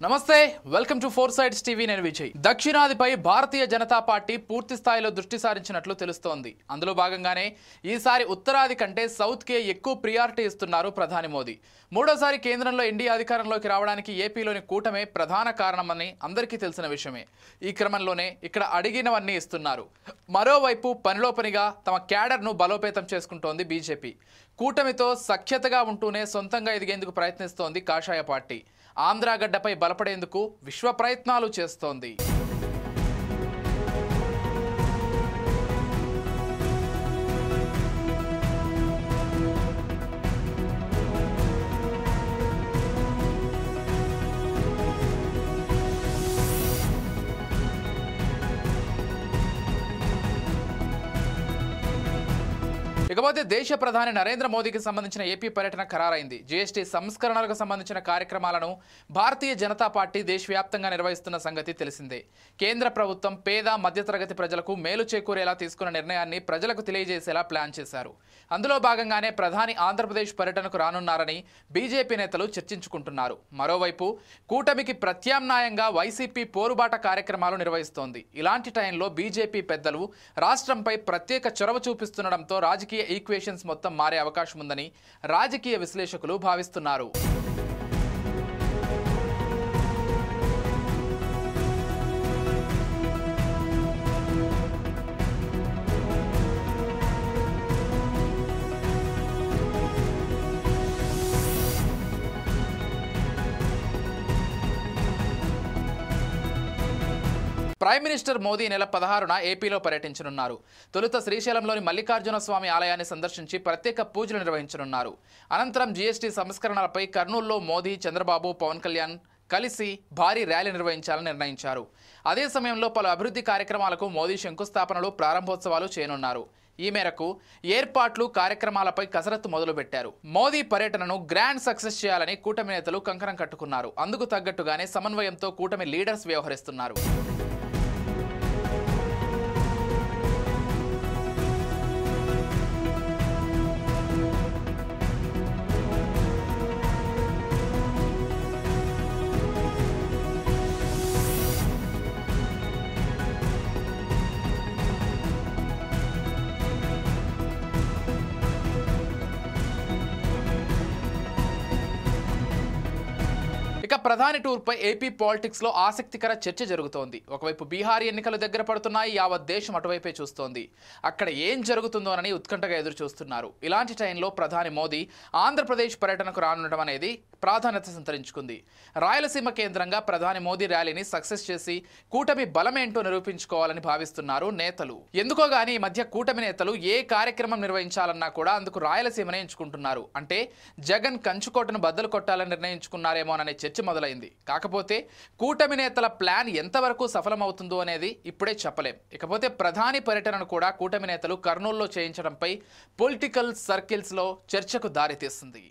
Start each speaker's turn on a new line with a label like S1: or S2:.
S1: నమస్తే welcome to four sides TV నేను Vijay. దక్షిణాదిపై Bharatiya Janata party పూర్తి స్థాయిలో దృష్టి సారించినట్లు తెలుస్తోంది. అందులో భాగంగానే ఈసారి ఉత్తరాది కంటే సౌత్ కే ఎక్కువ ప్రియారిటీ ఇస్తున్నారు ప్రధాని మోదీ. మూడోసారి కేంద్రంలో ఎన్డీఏ అధికారంలోకి రావడానికి ఏపీలోని కూటమే ప్రధాన కారణమని అందరికీ తెలిసిన విషయమే. ఈ క్రమంలోనే ఇక్కడ అడిగినవన్నీ ఇస్తున్నారు. మరోవైపు పనిలో పనిగా తమ క్యాడర్ను బలోపేతం చేసుకుంటోంది బీజేపీ. కూటమితో సఖ్యతగా ఉంటూనే సొంతంగా ఎదిగేందుకు ప్రయత్నిస్తోంది కాషాయ పార్టీ. ఆంధ్రాగడ్డపై బలపడేందుకు విశ్వ ప్రయత్నాలు చేస్తోంది. ఇకపోతే దేశ ప్రధాని నరేంద్ర మోదీకి సంబంధించిన ఏపీ పర్యటన ఖరారైంది. జీఎస్టీ సంస్కరణలకు సంబంధించిన కార్యక్రమాలను భారతీయ జనతా పార్టీ దేశవ్యాప్తంగా నిర్వహిస్తున్న సంగతి తెలిసిందే. కేంద్ర ప్రభుత్వం పేద మధ్యతరగతి ప్రజలకు మేలు చేకూరేలా తీసుకున్న నిర్ణయాన్ని ప్రజలకు తెలియజేసేలా ప్లాన్ చేశారు. అందులో భాగంగానే ప్రధాని ఆంధ్రప్రదేశ్ పర్యటనకు రానున్నారని బీజేపీ నేతలు చర్చించుకుంటున్నారు. మరోవైపు కూటమికి ప్రత్యామ్నాయంగా వైసీపీ పోరుబాట కార్యక్రమాలు నిర్వహిస్తోంది. ఇలాంటి టైంలో బీజేపీ పెద్దలు రాష్ట్రంపై ప్రత్యేక చొరవ చూపిస్తుండటంతో రాజకీయ ఈక్వేషన్స్ మొత్తం మారే అవకాశం ఉందని రాజకీయ విశ్లేషకులు భావిస్తున్నారు. ప్రైమ్ మినిస్టర్ మోదీ నెల 16న ఏపీలో పర్యటించనున్నారు. తొలుత శ్రీశైలంలోని మల్లికార్జున స్వామి ఆలయాన్ని సందర్శించి ప్రత్యేక పూజలు నిర్వహించనున్నారు. అనంతరం జీఎస్టీ సంస్కరణలపై కర్నూలులో మోదీ, చంద్రబాబు, పవన్ కళ్యాణ్ కలిసి భారీ ర్యాలీ నిర్వహించాలని నిర్ణయించారు. అదే సమయంలో పలు అభివృద్ధి కార్యక్రమాలకు మోదీ శంకుస్థాపనలు, ప్రారంభోత్సవాలు చేయనున్నారు. ఈ మేరకు ఏర్పాట్లు, కార్యక్రమాలపై కసరత్తు మొదలుపెట్టారు. మోదీ పర్యటనను గ్రాండ్ సక్సెస్ చేయాలని కూటమి నేతలు కంకణం కట్టుకున్నారు. అందుకు తగ్గట్టుగానే సమన్వయంతో కూటమి లీడర్స్ వ్యవహరిస్తున్నారు. ఇక ప్రధాని టూర్పై ఏపీ పాలిటిక్స్లో ఆసక్తికర చర్చ జరుగుతోంది. ఒకవైపు బీహార్ ఎన్నికలు దగ్గర పడుతున్నాయి. యావత్ దేశం అటువైపే చూస్తోంది. అక్కడ ఏం జరుగుతుందోనని ఉత్కంఠగా ఎదురు చూస్తున్నారు. ఇలాంటి టైంలో ప్రధాని మోదీ ఆంధ్రప్రదేశ్ పర్యటనకు రానుండడం అనేది ప్రాధాన్యత సంతరించుకుంది. రాయలసీమ కేంద్రంగా ప్రధాని మోదీ ర్యాలీని సక్సెస్ చేసి కూటమి బలమేంటో నిరూపించుకోవాలని భావిస్తున్నారు నేతలు. ఎందుకో గానీ ఈ మధ్య కూటమి నేతలు ఏ కార్యక్రమం నిర్వహించాలన్నా కూడా అందుకు రాయలసీమనే ఎంచుకుంటున్నారు. అంటే జగన్ కంచుకోటను బద్దలు కొట్టాలని నిర్ణయించుకున్నారేమోననే చర్చ మొదలైంది. కాకపోతే కూటమి నేతల ప్లాన్ ఎంతవరకు సఫలమవుతుందో అనేది ఇప్పుడే చెప్పలేం. ఇకపోతే ప్రధాని పర్యటనను కూడా కూటమి నేతలు కర్నూలులో చేయించడంపై పొలిటికల్ సర్కిల్స్లో చర్చకు దారితీస్తుంది.